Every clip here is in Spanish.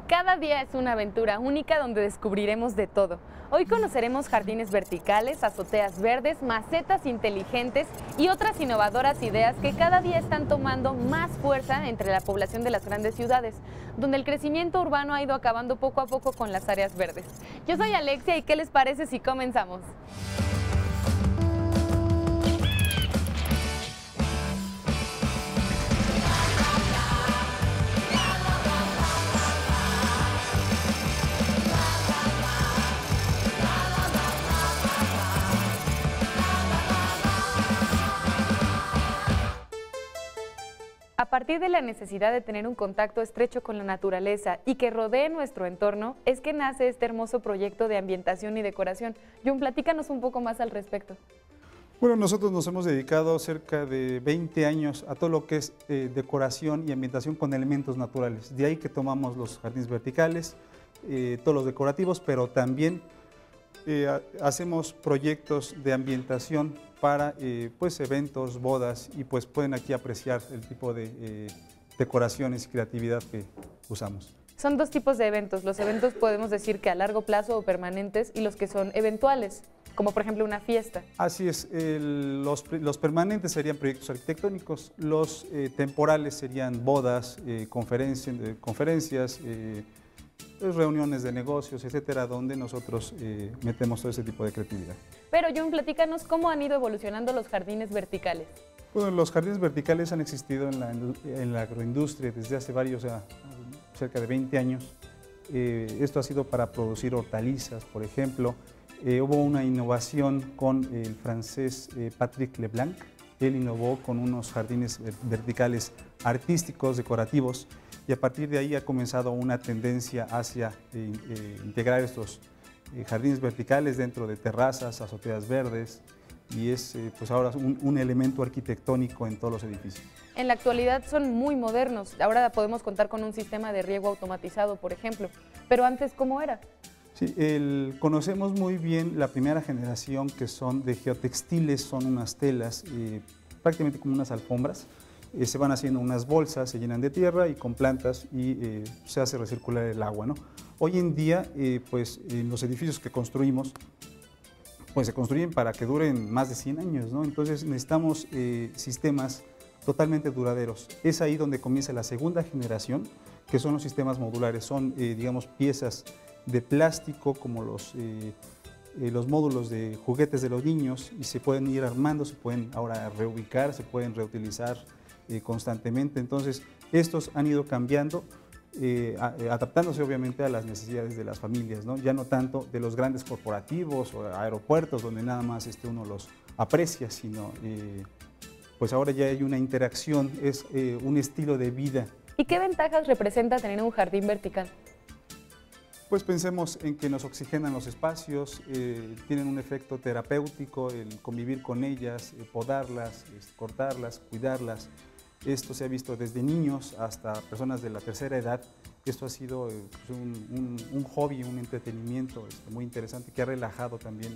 Cada día es una aventura única donde descubriremos de todo. Hoy conoceremos jardines verticales, azoteas verdes, macetas inteligentes y otras innovadoras ideas que cada día están tomando más fuerza entre la población de las grandes ciudades, donde el crecimiento urbano ha ido acabando poco a poco con las áreas verdes. Yo soy Alexia y ¿qué les parece si comenzamos? A partir de la necesidad de tener un contacto estrecho con la naturaleza y que rodee nuestro entorno, es que nace este hermoso proyecto de ambientación y decoración. Jun, platícanos un poco más al respecto. Bueno, nosotros nos hemos dedicado cerca de 20 años a todo lo que es decoración y ambientación con elementos naturales. De ahí que tomamos los jardines verticales, todos los decorativos, pero también hacemos proyectos de ambientación para pues eventos, bodas, y pues pueden aquí apreciar el tipo de decoraciones y creatividad que usamos. Son dos tipos de eventos. Los eventos podemos decir que a largo plazo o permanentes y los que son eventuales, como por ejemplo una fiesta. Así es, los permanentes serían proyectos arquitectónicos, los temporales serían bodas, conferencias, reuniones de negocios, etcétera, donde nosotros metemos todo ese tipo de creatividad. Pero Jun, platícanos cómo han ido evolucionando los jardines verticales. Bueno, los jardines verticales han existido en la agroindustria desde hace cerca de 20 años. Esto ha sido para producir hortalizas, por ejemplo. Hubo una innovación con el francés Patrick Leblanc. Él innovó con unos jardines verticales artísticos, decorativos, y a partir de ahí ha comenzado una tendencia hacia integrar estos jardines verticales dentro de terrazas, azoteas verdes, y es pues ahora un elemento arquitectónico en todos los edificios. En la actualidad son muy modernos. Ahora podemos contar con un sistema de riego automatizado, por ejemplo. Pero antes, ¿cómo era? Sí, conocemos muy bien la primera generación, que son de geotextiles, son unas telas prácticamente como unas alfombras. Se van haciendo unas bolsas, se llenan de tierra y con plantas, y se hace recircular el agua, ¿no? Hoy en día, pues en los edificios que construimos, pues se construyen para que duren más de 100 años, ¿no? Entonces necesitamos sistemas totalmente duraderos. Es ahí donde comienza la segunda generación, que son los sistemas modulares. Son, digamos, piezas de plástico como los módulos de juguetes de los niños, y se pueden ir armando, se pueden ahora reubicar, se pueden reutilizar constantemente. Entonces, estos han ido cambiando, adaptándose obviamente a las necesidades de las familias, ¿no? Ya no tanto de los grandes corporativos o aeropuertos donde nada más uno los aprecia, sino pues ahora ya hay una interacción, es un estilo de vida. ¿Y qué ventajas representa tener un jardín vertical? Pues pensemos en que nos oxigenan los espacios, tienen un efecto terapéutico, el convivir con ellas, podarlas, cortarlas, cuidarlas. Esto se ha visto desde niños hasta personas de la tercera edad. Esto ha sido un hobby, un entretenimiento muy interesante que ha relajado también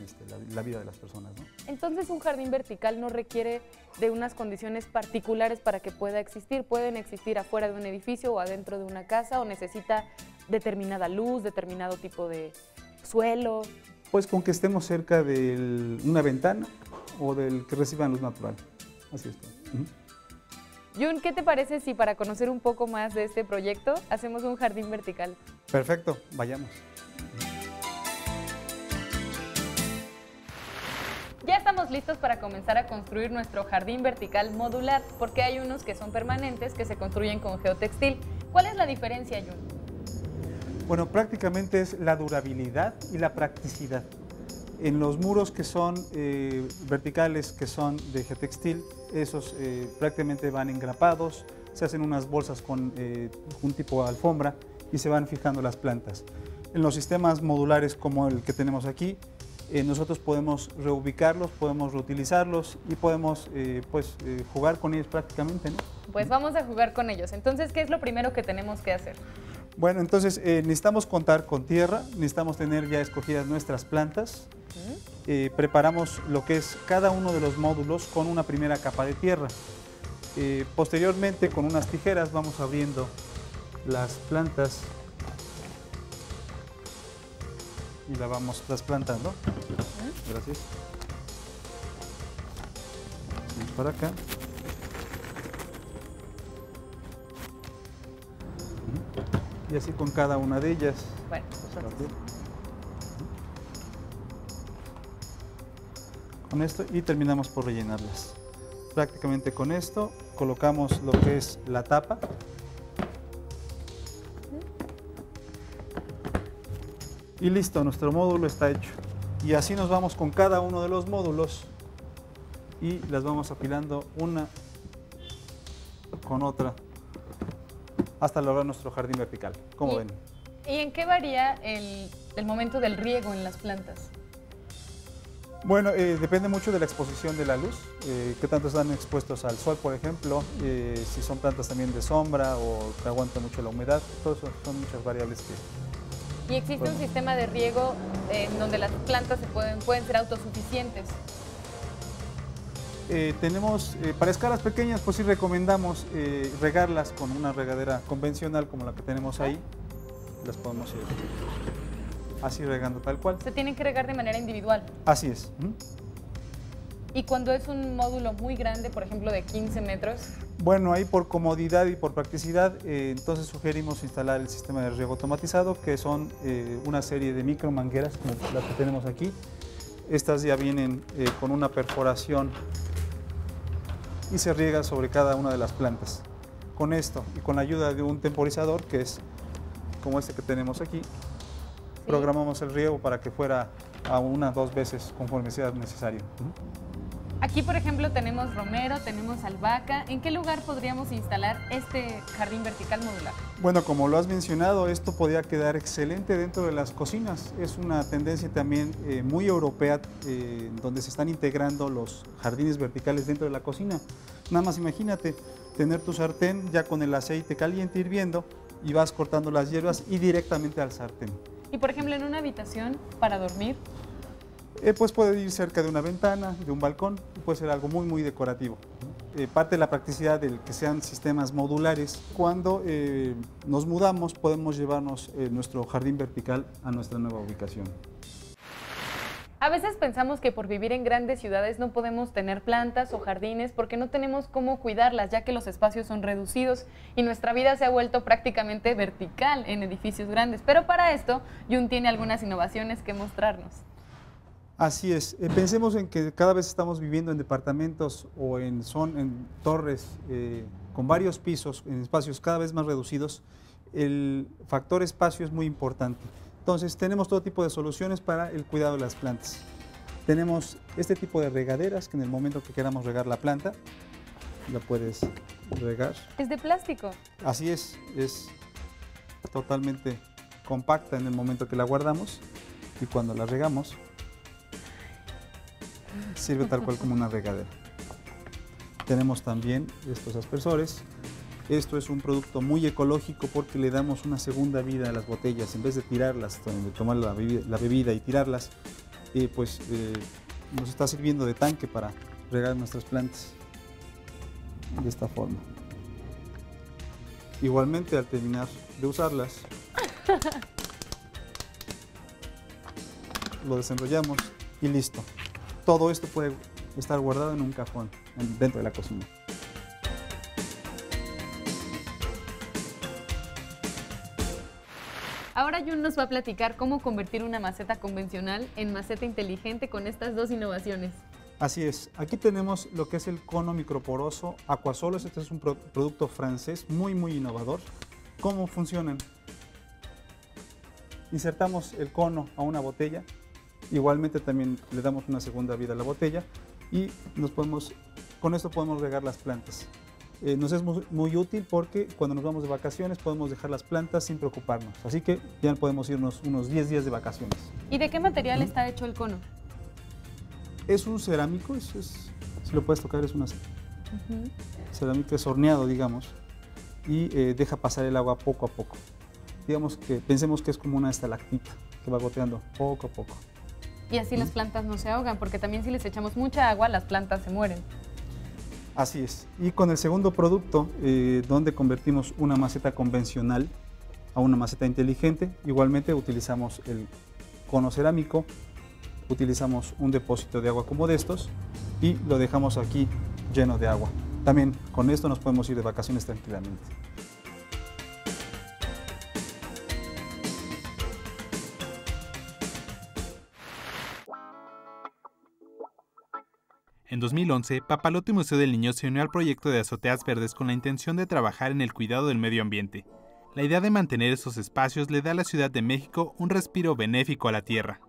la vida de las personas, ¿no? Entonces, un jardín vertical no requiere de unas condiciones particulares para que pueda existir. Pueden existir afuera de un edificio o adentro de una casa, o necesita determinada luz, determinado tipo de suelo. Pues con que estemos cerca de una ventana o del que reciban luz natural. Así es. Jun, ¿qué te parece si para conocer un poco más de este proyecto hacemos un jardín vertical? Perfecto, vayamos. Ya estamos listos para comenzar a construir nuestro jardín vertical modular, porque hay unos que son permanentes que se construyen con geotextil. ¿Cuál es la diferencia, Jun? Bueno, prácticamente es la durabilidad y la practicidad. En los muros que son verticales, que son de geotextil, esos prácticamente van engrapados, se hacen unas bolsas con un tipo de alfombra y se van fijando las plantas. En los sistemas modulares como el que tenemos aquí, nosotros podemos reubicarlos, podemos reutilizarlos y podemos jugar con ellos prácticamente, ¿no? Pues vamos a jugar con ellos. Entonces, ¿qué es lo primero que tenemos que hacer? Bueno, entonces necesitamos contar con tierra, necesitamos tener ya escogidas nuestras plantas. Preparamos lo que es cada uno de los módulos con una primera capa de tierra. Posteriormente, con unas tijeras vamos abriendo las plantas y la vamos trasplantando. Gracias. Vamos para acá. Y así con cada una de ellas. Bueno, nosotros. Con esto y terminamos por rellenarlas. Prácticamente con esto colocamos lo que es la tapa. Y listo, nuestro módulo está hecho. Y así nos vamos con cada uno de los módulos y las vamos apilando una con otra hasta lograr nuestro jardín vertical. ¿Cómo ven? ¿Y en qué varía el momento del riego en las plantas? Bueno, depende mucho de la exposición de la luz, qué tanto están expuestos al sol, por ejemplo, si son plantas también de sombra o que aguantan mucho la humedad, todo eso son muchas variables que... ¿Y existe un sistema de riego en donde las plantas pueden ser autosuficientes? Tenemos, para escalas pequeñas, pues sí recomendamos regarlas con una regadera convencional como la que tenemos ahí. Las podemos ir así regando tal cual. Se tienen que regar de manera individual. Así es. ¿Y cuando es un módulo muy grande, por ejemplo de 15 metros? Bueno, ahí por comodidad y por practicidad, entonces sugerimos instalar el sistema de riego automatizado, que son una serie de micro mangueras como las que tenemos aquí. Estas ya vienen con una perforación y se riega sobre cada una de las plantas. Con esto y con la ayuda de un temporizador, que es como este que tenemos aquí, programamos el riego para que fuera a 1 o 2 veces conforme sea necesario. Aquí, por ejemplo, tenemos romero, tenemos albahaca. ¿En qué lugar podríamos instalar este jardín vertical modular? Bueno, como lo has mencionado, esto podría quedar excelente dentro de las cocinas. Es una tendencia también muy europea, donde se están integrando los jardines verticales dentro de la cocina. Nada más imagínate tener tu sartén ya con el aceite caliente hirviendo y vas cortando las hierbas y directamente al sartén. Y, por ejemplo, en una habitación para dormir. Pues puede ir cerca de una ventana, de un balcón, puede ser algo muy, muy decorativo. Parte de la practicidad de que sean sistemas modulares. Cuando nos mudamos, podemos llevarnos nuestro jardín vertical a nuestra nueva ubicación. A veces pensamos que por vivir en grandes ciudades no podemos tener plantas o jardines porque no tenemos cómo cuidarlas, ya que los espacios son reducidos y nuestra vida se ha vuelto prácticamente vertical en edificios grandes. Pero para esto, Jun tiene algunas innovaciones que mostrarnos. Así es. Pensemos en que cada vez estamos viviendo en departamentos o en torres con varios pisos, en espacios cada vez más reducidos. El factor espacio es muy importante. Entonces tenemos todo tipo de soluciones para el cuidado de las plantas. Tenemos este tipo de regaderas que en el momento que queramos regar la planta, la puedes regar. ¿Es de plástico? Así es totalmente compacta en el momento que la guardamos y cuando la regamos, sirve tal cual como una regadera. Tenemos también estos aspersores. Esto es un producto muy ecológico porque le damos una segunda vida a las botellas. En vez de tirarlas, de tomar la bebida y tirarlas, nos está sirviendo de tanque para regar nuestras plantas de esta forma. Igualmente, al terminar de usarlas, lo desenrollamos y listo. Todo esto puede estar guardado en un cajón dentro de la cocina. Ahora Jun nos va a platicar cómo convertir una maceta convencional en maceta inteligente con estas dos innovaciones. Así es. Aquí tenemos lo que es el cono microporoso Aquasolos. Este es un producto francés muy, muy innovador. ¿Cómo funcionan? Insertamos el cono a una botella. Igualmente también le damos una segunda vida a la botella y con esto podemos regar las plantas. Nos es muy útil porque cuando nos vamos de vacaciones podemos dejar las plantas sin preocuparnos. Así que ya podemos irnos unos 10 días de vacaciones. ¿Y de qué material está hecho el cono? Es un cerámico, si lo puedes tocar, es una cerámica, es horneado, digamos, y deja pasar el agua poco a poco. Digamos que pensemos que es como una estalactita que va goteando poco a poco. Y así las plantas no se ahogan, porque también si les echamos mucha agua, las plantas se mueren. Así es. Y con el segundo producto, donde convertimos una maceta convencional a una maceta inteligente, igualmente utilizamos el cono cerámico, utilizamos un depósito de agua como de estos y lo dejamos aquí lleno de agua. También con esto nos podemos ir de vacaciones tranquilamente. En 2011, Papalote Museo del Niño se unió al proyecto de Azoteas Verdes con la intención de trabajar en el cuidado del medio ambiente. La idea de mantener esos espacios le da a la Ciudad de México un respiro benéfico a la tierra.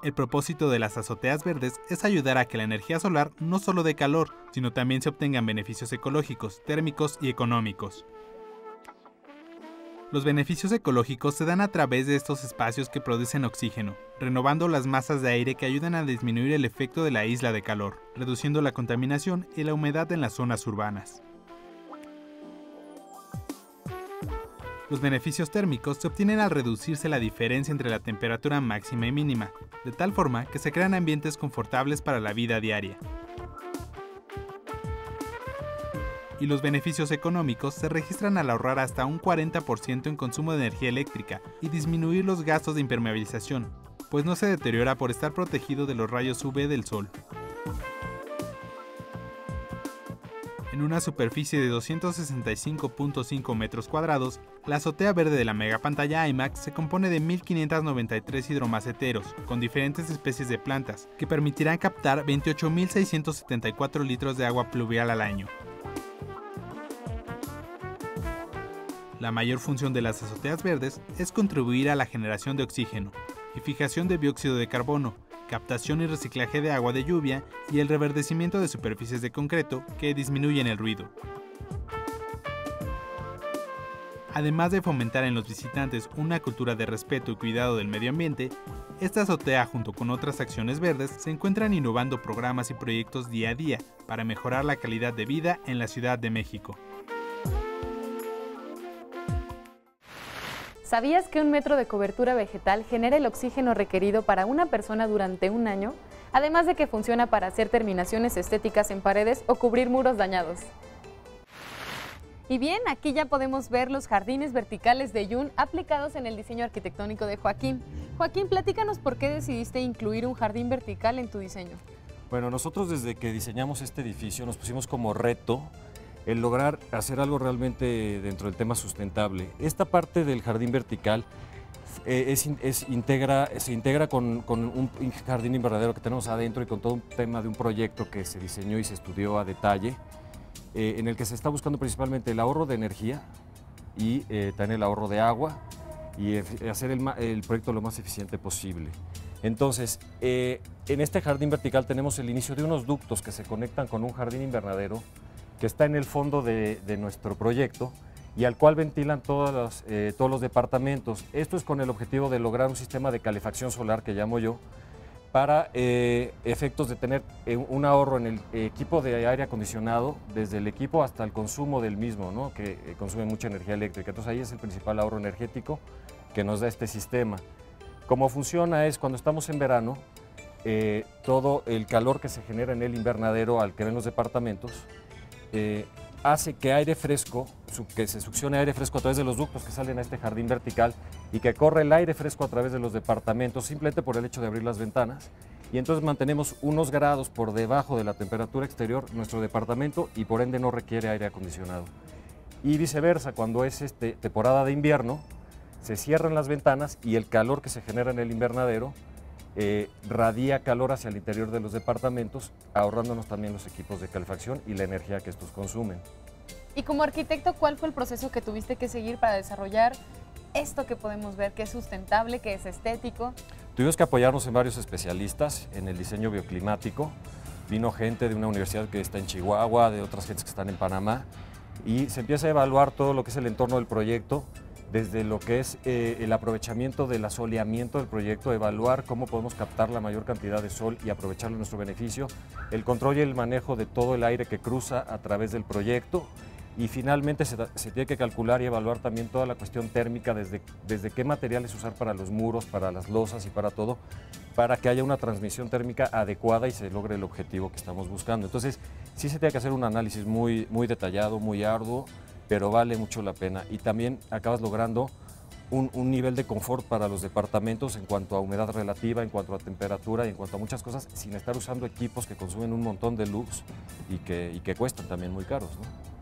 El propósito de las azoteas verdes es ayudar a que la energía solar no solo dé calor, sino también se obtengan beneficios ecológicos, térmicos y económicos. Los beneficios ecológicos se dan a través de estos espacios que producen oxígeno, renovando las masas de aire que ayudan a disminuir el efecto de la isla de calor, reduciendo la contaminación y la humedad en las zonas urbanas. Los beneficios térmicos se obtienen al reducirse la diferencia entre la temperatura máxima y mínima, de tal forma que se crean ambientes confortables para la vida diaria. Y los beneficios económicos se registran al ahorrar hasta un 40% en consumo de energía eléctrica y disminuir los gastos de impermeabilización, pues no se deteriora por estar protegido de los rayos UV del sol. En una superficie de 265.5 metros cuadrados, la azotea verde de la megapantalla IMAX se compone de 1.593 hidromaceteros, con diferentes especies de plantas, que permitirán captar 28.674 litros de agua pluvial al año. La mayor función de las azoteas verdes es contribuir a la generación de oxígeno y fijación de dióxido de carbono, captación y reciclaje de agua de lluvia y el reverdecimiento de superficies de concreto que disminuyen el ruido. Además de fomentar en los visitantes una cultura de respeto y cuidado del medio ambiente, esta azotea junto con otras acciones verdes se encuentran innovando programas y proyectos día a día para mejorar la calidad de vida en la Ciudad de México. ¿Sabías que 1 metro de cobertura vegetal genera el oxígeno requerido para una persona durante un año? Además de que funciona para hacer terminaciones estéticas en paredes o cubrir muros dañados. Y bien, aquí ya podemos ver los jardines verticales de Jun aplicados en el diseño arquitectónico de Joaquín. Joaquín, platícanos por qué decidiste incluir un jardín vertical en tu diseño. Bueno, nosotros desde que diseñamos este edificio nos pusimos como reto el lograr hacer algo realmente dentro del tema sustentable. Esta parte del jardín vertical se integra con un jardín invernadero que tenemos adentro y con todo un tema de un proyecto que se diseñó y se estudió a detalle, en el que se está buscando principalmente el ahorro de energía y también el ahorro de agua y hacer el proyecto lo más eficiente posible. Entonces, en este jardín vertical tenemos el inicio de unos ductos que se conectan con un jardín invernadero que está en el fondo de nuestro proyecto y al cual ventilan todos los departamentos. Esto es con el objetivo de lograr un sistema de calefacción solar, que llamo yo, para efectos de tener un ahorro en el equipo de aire acondicionado, desde el equipo hasta el consumo del mismo, ¿no? Que consume mucha energía eléctrica. Entonces ahí es el principal ahorro energético que nos da este sistema. Cómo funciona es cuando estamos en verano, todo el calor que se genera en el invernadero al que ven los departamentos, hace que aire fresco, que se succione aire fresco a través de los ductos que salen a este jardín vertical y que corre el aire fresco a través de los departamentos simplemente por el hecho de abrir las ventanas, y entonces mantenemos unos grados por debajo de la temperatura exterior nuestro departamento y por ende no requiere aire acondicionado. Y viceversa, cuando es temporada de invierno, se cierran las ventanas y el calor que se genera en el invernadero radia calor hacia el interior de los departamentos, ahorrándonos también los equipos de calefacción y la energía que estos consumen. Y como arquitecto, ¿cuál fue el proceso que tuviste que seguir para desarrollar esto que podemos ver, que es sustentable, que es estético? Tuvimos que apoyarnos en varios especialistas en el diseño bioclimático. Vino gente de una universidad que está en Chihuahua, de otras gentes que están en Panamá, y se empieza a evaluar todo lo que es el entorno del proyecto, desde lo que es el aprovechamiento del asoleamiento del proyecto, evaluar cómo podemos captar la mayor cantidad de sol y aprovecharlo en nuestro beneficio, el control y el manejo de todo el aire que cruza a través del proyecto, y finalmente se tiene que calcular y evaluar también toda la cuestión térmica, desde qué materiales usar para los muros, para las losas y para todo, para que haya una transmisión térmica adecuada y se logre el objetivo que estamos buscando. Entonces, sí se tiene que hacer un análisis muy detallado, muy arduo, pero vale mucho la pena. Y también acabas logrando un nivel de confort para los departamentos en cuanto a humedad relativa, en cuanto a temperatura y en cuanto a muchas cosas, sin estar usando equipos que consumen un montón de luz y que cuestan también muy caros, ¿no?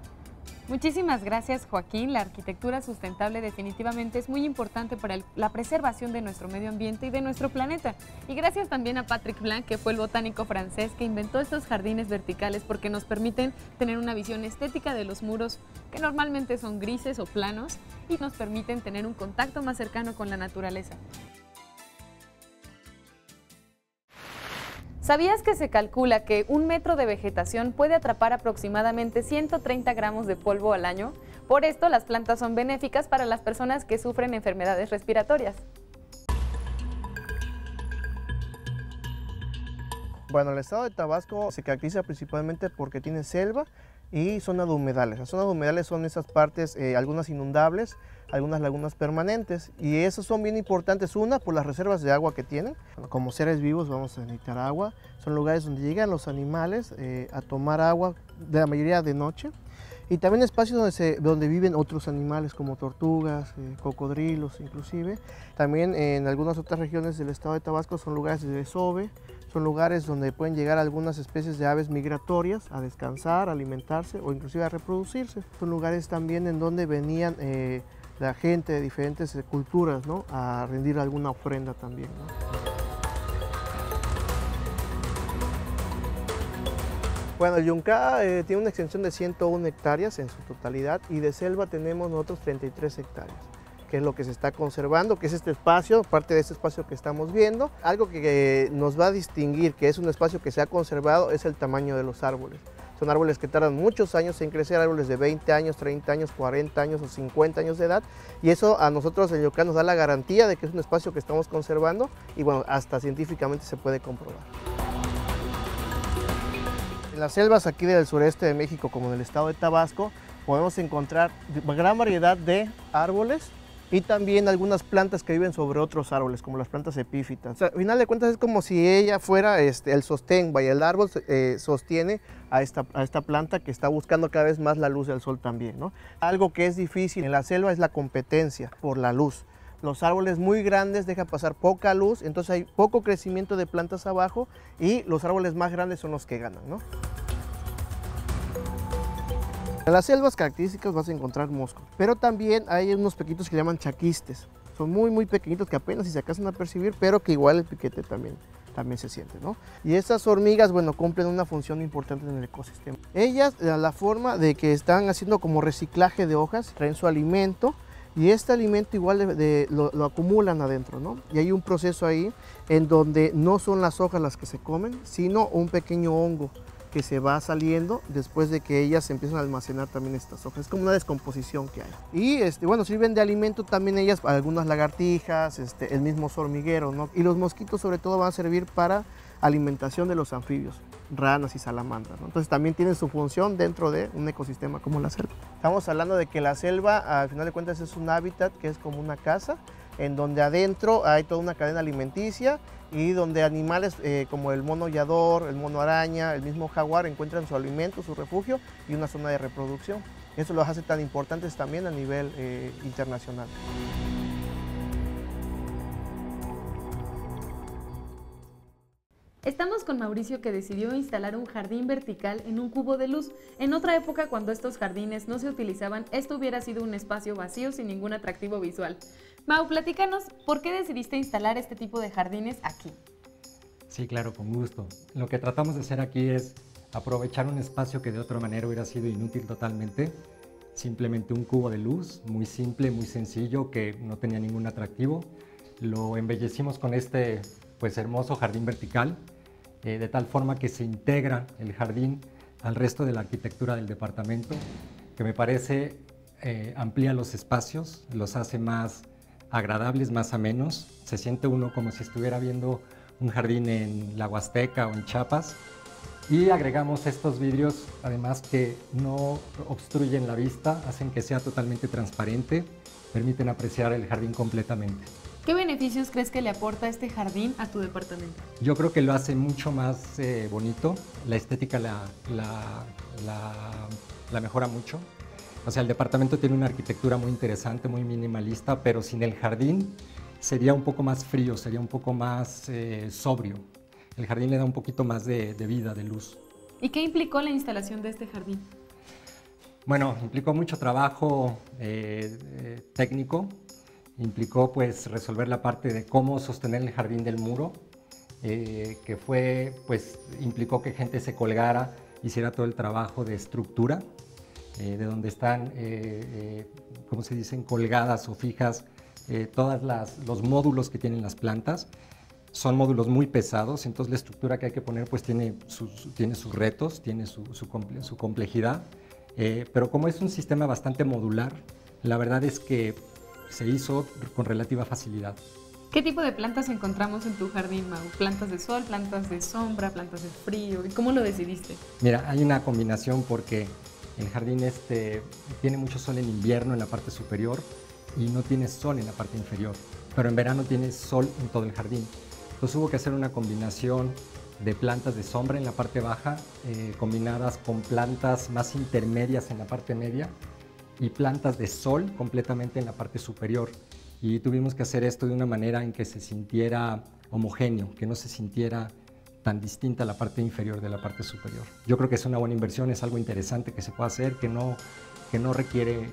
Muchísimas gracias, Joaquín. La arquitectura sustentable definitivamente es muy importante para la preservación de nuestro medio ambiente y de nuestro planeta. Y gracias también a Patrick Blanc, que fue el botánico francés que inventó estos jardines verticales porque nos permiten tener una visión estética de los muros que normalmente son grises o planos y nos permiten tener un contacto más cercano con la naturaleza. ¿Sabías que se calcula que 1 metro de vegetación puede atrapar aproximadamente 130 gramos de polvo al año? Por esto, las plantas son benéficas para las personas que sufren enfermedades respiratorias. Bueno, el estado de Tabasco se caracteriza principalmente porque tiene selva y zona de humedales. Las zonas de humedales son esas partes, algunas inundables, algunas lagunas permanentes, y esas son bien importantes. Una, por las reservas de agua que tienen. Como seres vivos vamos a necesitar agua. Son lugares donde llegan los animales a tomar agua, de la mayoría de noche. Y también espacios donde viven otros animales como tortugas, cocodrilos inclusive. También en algunas otras regiones del estado de Tabasco son lugares de desove. Son lugares donde pueden llegar algunas especies de aves migratorias a descansar, a alimentarse o inclusive a reproducirse. Son lugares también en donde venían la gente de diferentes culturas, ¿no?, a rendir alguna ofrenda también, ¿no? Bueno, el Yunca tiene una extensión de 101 hectáreas en su totalidad y de selva tenemos nosotros 33 hectáreas. Que es lo que se está conservando, que es este espacio, parte de este espacio que estamos viendo. Algo que nos va a distinguir que es un espacio que se ha conservado es el tamaño de los árboles. Son árboles que tardan muchos años en crecer, árboles de 20 años, 30 años, 40 años o 50 años de edad, y eso a nosotros el Yunca nos da la garantía de que es un espacio que estamos conservando y bueno, hasta científicamente se puede comprobar. En las selvas aquí del sureste de México, como en el estado de Tabasco, podemos encontrar gran variedad de árboles y también algunas plantas que viven sobre otros árboles, como las plantas epífitas. O sea, al final de cuentas es como si ella fuera el sostén, vaya, el árbol sostiene a esta planta que está buscando cada vez más la luz del sol también, ¿no? Algo que es difícil en la selva es la competencia por la luz. Los árboles muy grandes dejan pasar poca luz, entonces hay poco crecimiento de plantas abajo y los árboles más grandes son los que ganan, ¿no? En las selvas características vas a encontrar moscos, pero también hay unos pequeñitos que llaman chaquistes. Son muy pequeñitos que apenas si se alcanzan a percibir, pero que igual el piquete también se siente, ¿no? Y estas hormigas, bueno, cumplen una función importante en el ecosistema. Ellas, la forma de que están haciendo como reciclaje de hojas, traen su alimento y este alimento igual lo acumulan adentro, ¿no? Y hay un proceso ahí en donde no son las hojas las que se comen, sino un pequeño hongo que se va saliendo después de que ellas empiezan a almacenar también estas hojas. Es como una descomposición que hay. Y bueno, sirven de alimento también ellas, algunas lagartijas, el mismo hormiguero, ¿no? Y los mosquitos sobre todo van a servir para alimentación de los anfibios, ranas y salamandras, ¿no? Entonces también tienen su función dentro de un ecosistema como la selva. Estamos hablando de que la selva, al final de cuentas, es un hábitat que es como una casa, en donde adentro hay toda una cadena alimenticia y donde animales como el mono yador, el mono araña, el mismo jaguar encuentran su alimento, su refugio y una zona de reproducción. Eso los hace tan importantes también a nivel internacional. Estamos con Mauricio, que decidió instalar un jardín vertical en un cubo de luz. En otra época, cuando estos jardines no se utilizaban, esto hubiera sido un espacio vacío sin ningún atractivo visual. Mau, platícanos, ¿por qué decidiste instalar este tipo de jardines aquí? Sí, claro, con gusto. Lo que tratamos de hacer aquí es aprovechar un espacio que de otra manera hubiera sido inútil totalmente. Simplemente un cubo de luz, muy simple, muy sencillo, que no tenía ningún atractivo. Lo embellecimos con este hermoso jardín vertical, de tal forma que se integra el jardín al resto de la arquitectura del departamento, que me parece amplía los espacios, los hace más agradables, más amenos. Se siente uno como si estuviera viendo un jardín en la Huasteca o en Chiapas. Y agregamos estos vidrios, además, que no obstruyen la vista, hacen que sea totalmente transparente, permiten apreciar el jardín completamente. ¿Qué beneficios crees que le aporta este jardín a tu departamento? Yo creo que lo hace mucho más bonito, la estética la mejora mucho. O sea, el departamento tiene una arquitectura muy interesante, muy minimalista, pero sin el jardín sería un poco más frío, sería un poco más sobrio. El jardín le da un poquito más de vida, de luz. ¿Y qué implicó la instalación de este jardín? Bueno, implicó mucho trabajo técnico, implicó pues resolver la parte de cómo sostener el jardín del muro, que fue, pues implicó que gente se colgara, hiciera todo el trabajo de estructura, de donde están, ¿cómo se dicen?, colgadas o fijas todos los módulos que tienen las plantas. Son módulos muy pesados, entonces la estructura que hay que poner pues tiene sus retos, tiene su complejidad, pero como es un sistema bastante modular, la verdad es que se hizo con relativa facilidad. ¿Qué tipo de plantas encontramos en tu jardín, Mau? ¿Plantas de sol, plantas de sombra, plantas de frío? ¿Y cómo lo decidiste? Mira, hay una combinación porque el jardín tiene mucho sol en invierno en la parte superior y no tiene sol en la parte inferior, pero en verano tiene sol en todo el jardín. Entonces hubo que hacer una combinación de plantas de sombra en la parte baja, combinadas con plantas más intermedias en la parte media y plantas de sol completamente en la parte superior. Y tuvimos que hacer esto de una manera en que se sintiera homogéneo, que no se sintiera tan distinta la parte inferior de la parte superior. Yo creo que es una buena inversión, es algo interesante que se puede hacer, que no requiere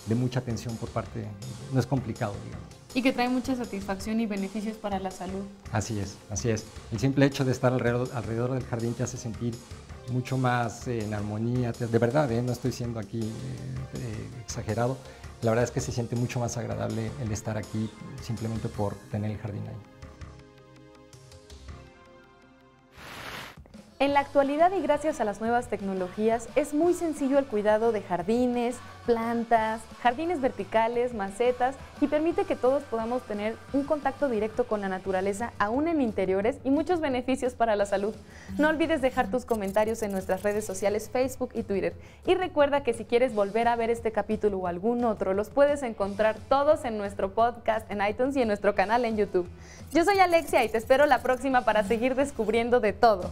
de mucha atención por parte, no es complicado, digamos. Y que trae mucha satisfacción y beneficios para la salud. Así es, así es. El simple hecho de estar alrededor del jardín te hace sentir mucho más en armonía, de verdad, no estoy siendo aquí exagerado. La verdad es que se siente mucho más agradable el estar aquí simplemente por tener el jardín ahí. En la actualidad y gracias a las nuevas tecnologías es muy sencillo el cuidado de jardines, plantas, jardines verticales, macetas y permite que todos podamos tener un contacto directo con la naturaleza aún en interiores y muchos beneficios para la salud. No olvides dejar tus comentarios en nuestras redes sociales Facebook y Twitter y recuerda que si quieres volver a ver este capítulo o algún otro los puedes encontrar todos en nuestro podcast en iTunes y en nuestro canal en YouTube. Yo soy Alexia y te espero la próxima para seguir descubriendo de todo.